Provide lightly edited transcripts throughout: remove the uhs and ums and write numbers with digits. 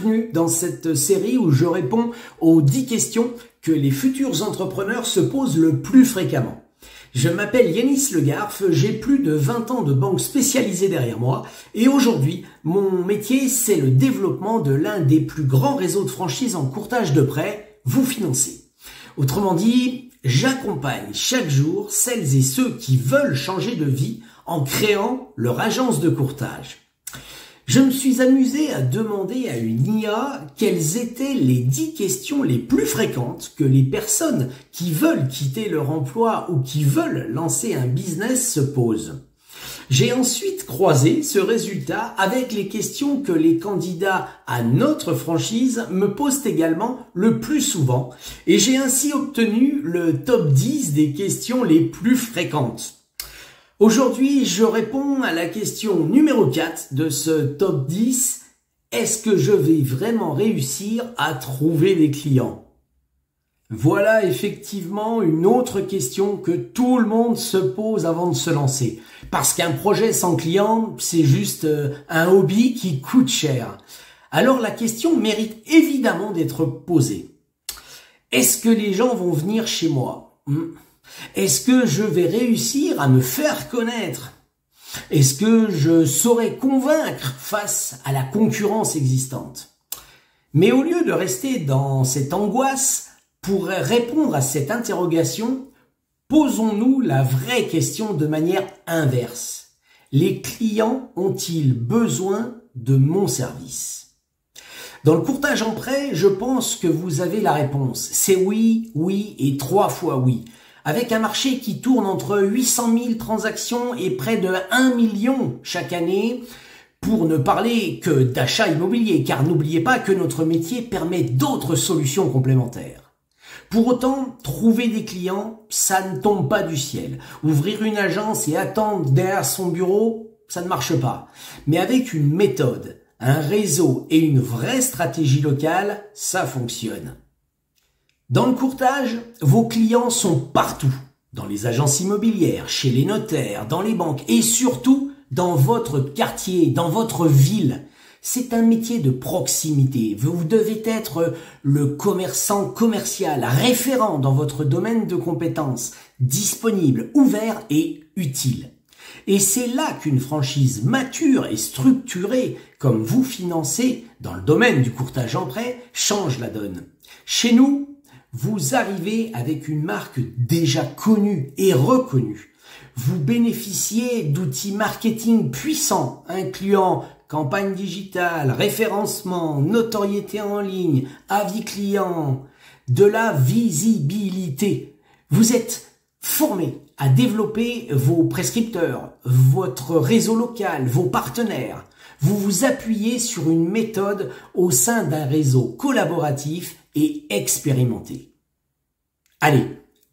bienvenue dans cette série où je réponds aux 10 questions que les futurs entrepreneurs se posent le plus fréquemment. Je m'appelle Yanis Le Garf, j'ai plus de 20 ans de banque spécialisée derrière moi et aujourd'hui, mon métier c'est le développement de l'un des plus grands réseaux de franchise en courtage de prêts, Vous Financer. Autrement dit, j'accompagne chaque jour celles et ceux qui veulent changer de vie en créant leur agence de courtage. Je me suis amusé à demander à une IA quelles étaient les 10 questions les plus fréquentes que les personnes qui veulent quitter leur emploi ou qui veulent lancer un business se posent. J'ai ensuite croisé ce résultat avec les questions que les candidats à notre franchise me posent également le plus souvent et j'ai ainsi obtenu le top 10 des questions les plus fréquentes. Aujourd'hui, je réponds à la question numéro 4 de ce top 10. Est-ce que je vais vraiment réussir à trouver des clients? Voilà effectivement une autre question que tout le monde se pose avant de se lancer. Parce qu'un projet sans clients, c'est juste un hobby qui coûte cher. Alors la question mérite évidemment d'être posée. Est-ce que les gens vont venir chez moi? Est-ce que je vais réussir à me faire connaître? Est-ce que je saurai convaincre face à la concurrence existante? Mais au lieu de rester dans cette angoisse, pour répondre à cette interrogation, posons-nous la vraie question de manière inverse. Les clients ont-ils besoin de mon service? Dans le courtage en prêt, je pense que vous avez la réponse. C'est oui, oui et 3 fois oui. Avec un marché qui tourne entre 800 000 transactions et près de 1 million chaque année, pour ne parler que d'achat immobilier, car n'oubliez pas que notre métier permet d'autres solutions complémentaires. Pour autant, trouver des clients, ça ne tombe pas du ciel. Ouvrir une agence et attendre derrière son bureau, ça ne marche pas. Mais avec une méthode, un réseau et une vraie stratégie locale, ça fonctionne. Dans le courtage, vos clients sont partout, dans les agences immobilières, chez les notaires, dans les banques et surtout dans votre quartier, dans votre ville. C'est un métier de proximité. Vous devez être le commerçant commercial, référent dans votre domaine de compétences, disponible, ouvert et utile. Et c'est là qu'une franchise mature et structurée, comme Vous Financer, dans le domaine du courtage en prêt, change la donne. Chez nous, vous arrivez avec une marque déjà connue et reconnue. Vous bénéficiez d'outils marketing puissants, incluant campagne digitale, référencement, notoriété en ligne, avis client, de la visibilité. Vous êtes formé à développer vos prescripteurs, votre réseau local, vos partenaires. Vous vous appuyez sur une méthode au sein d'un réseau collaboratif et expérimenté. Allez,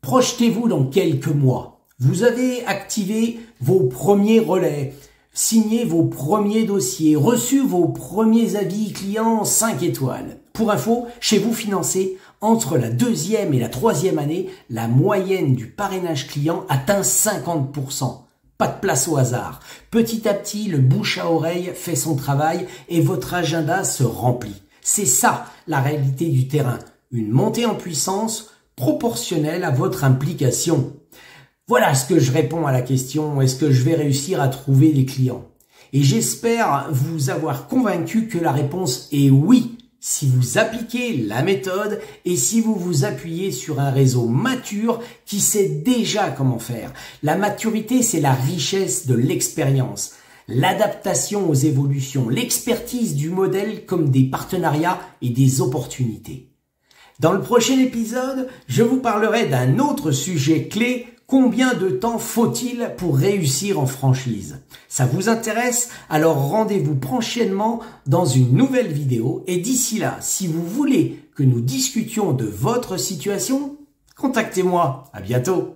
projetez-vous dans quelques mois. Vous avez activé vos premiers relais, signé vos premiers dossiers, reçu vos premiers avis clients 5 étoiles. Pour info, chez Vous Financer, entre la 2e et la 3e année, la moyenne du parrainage client atteint 50%. Pas de place au hasard. Petit à petit, le bouche à oreille fait son travail et votre agenda se remplit. C'est ça, la réalité du terrain. Une montée en puissance proportionnelle à votre implication. Voilà ce que je réponds à la question, est-ce que je vais réussir à trouver des clients? Et j'espère vous avoir convaincu que la réponse est oui, si vous appliquez la méthode et si vous vous appuyez sur un réseau mature qui sait déjà comment faire. La maturité, c'est la richesse de l'expérience. L'adaptation aux évolutions, l'expertise du modèle comme des partenariats et des opportunités. Dans le prochain épisode, je vous parlerai d'un autre sujet clé, combien de temps faut-il pour réussir en franchise? Ça vous intéresse? Alors rendez-vous prochainement dans une nouvelle vidéo et d'ici là, si vous voulez que nous discutions de votre situation, contactez-moi. À bientôt.